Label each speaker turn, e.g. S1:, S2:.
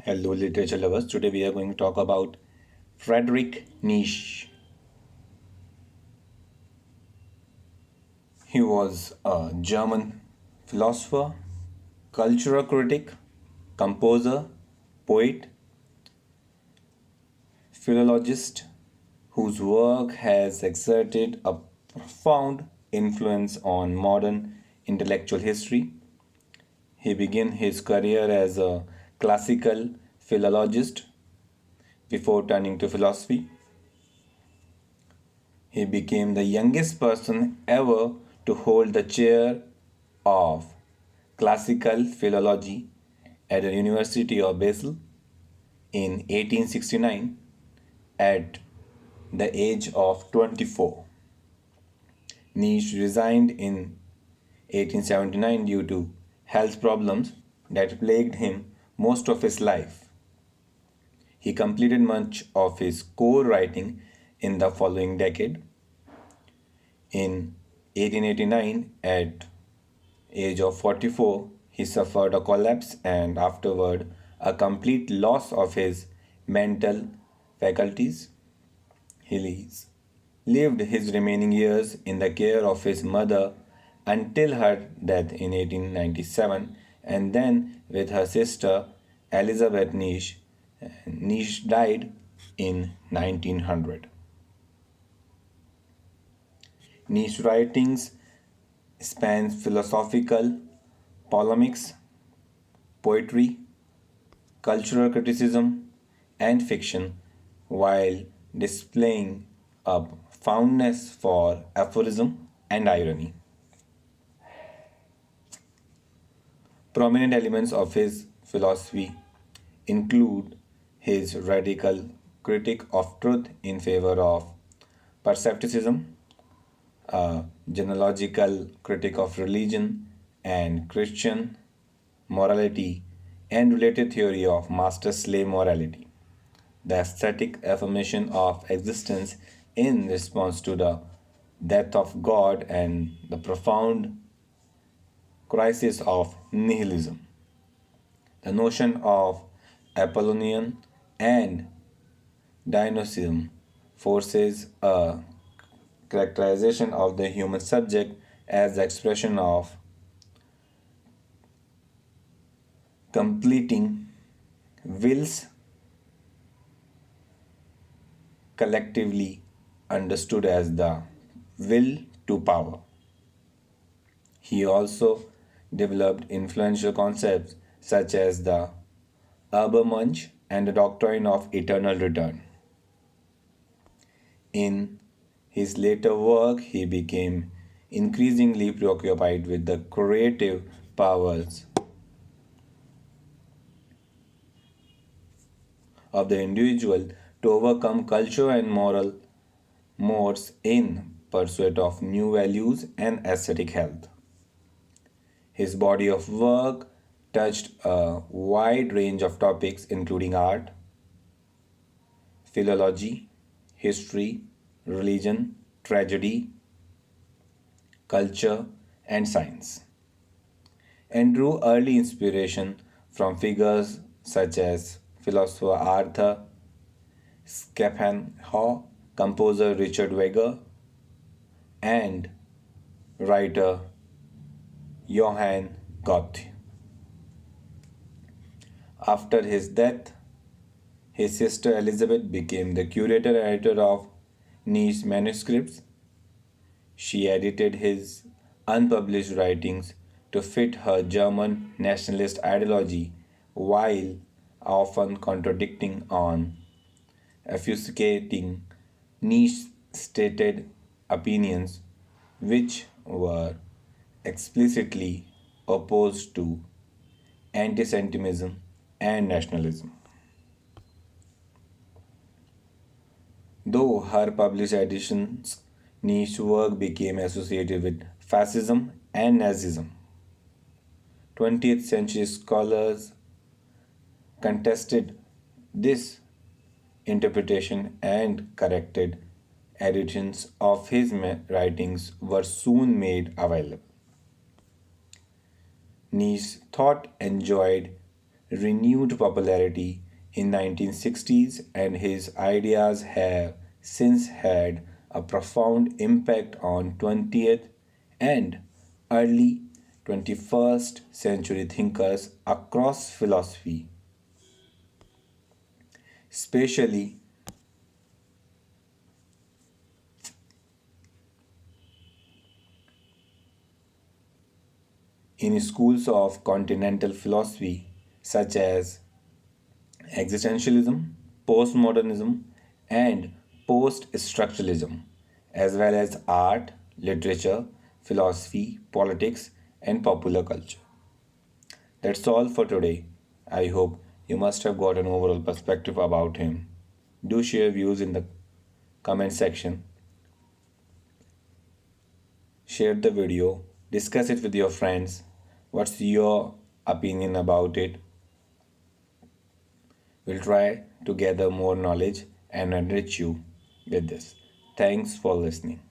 S1: Hello, literature lovers. Today we are going to talk about Friedrich Nietzsche. He was a German philosopher, cultural critic, composer, poet, philologist whose work has exerted a profound influence on modern intellectual history. He began his career as a classical philologist before turning to philosophy. He became the youngest person ever to hold the chair of classical philology at the University of Basel in 1869 at the age of 24. Nietzsche resigned in 1879 due to health problems that plagued him most of his life. He completed much of his core writing in the following decade. In 1889, at age of 44, he suffered a collapse and afterward a complete loss of his mental faculties. He lived his remaining years in the care of his mother until her death in 1897 and then with her sister Elizabeth Nietzsche. Nietzsche died in 1900. Nietzsche's writings span philosophical polemics, poetry, cultural criticism, and fiction, while displaying a fondness for aphorism and irony. Prominent elements of his philosophy include his radical critique of truth in favor of percepticism, a genealogical critique of religion and Christian morality, and related theory of master slave morality, the aesthetic affirmation of existence in response to the death of God, and the profound crisis of nihilism. The notion of Apollonian and Dionysian forces a characterization of the human subject as the expression of completing wills collectively understood as the will to power. He also developed influential concepts such as the Ubermensch and the doctrine of eternal return. In his later work, he became increasingly preoccupied with the creative powers of the individual to overcome culture and moral modes in pursuit of new values and aesthetic health. His body of work touched a wide range of topics including art, philology, history, religion, tragedy, culture, and science, and drew early inspiration from figures such as philosopher Arthur Schopenhauer, composer Richard Wagner, and writer Johann Goethe. After his death, his sister Elizabeth became the curator editor of Nietzsche's manuscripts. She edited his unpublished writings to fit her German nationalist ideology while often contradicting on obfuscating Nietzsche's stated opinions, which were explicitly opposed to anti-Semitism and nationalism. Though her published editions, Nietzsche's work became associated with fascism and Nazism. 20th century scholars contested this interpretation and corrected editions of his writings were soon made available. Nietzsche's thought enjoyed renewed popularity in 1960s, and his ideas have since had a profound impact on 20th and early 21st century thinkers across philosophy, especially in schools of continental philosophy such as existentialism, postmodernism, and post structuralism, as well as art, literature, philosophy, politics, and popular culture. That's all for today. I hope you must have got an overall perspective about him. Do share views in the comment section, share the video, discuss it with your friends. What's your opinion about it? We'll try to gather more knowledge and enrich you with this. Thanks for listening.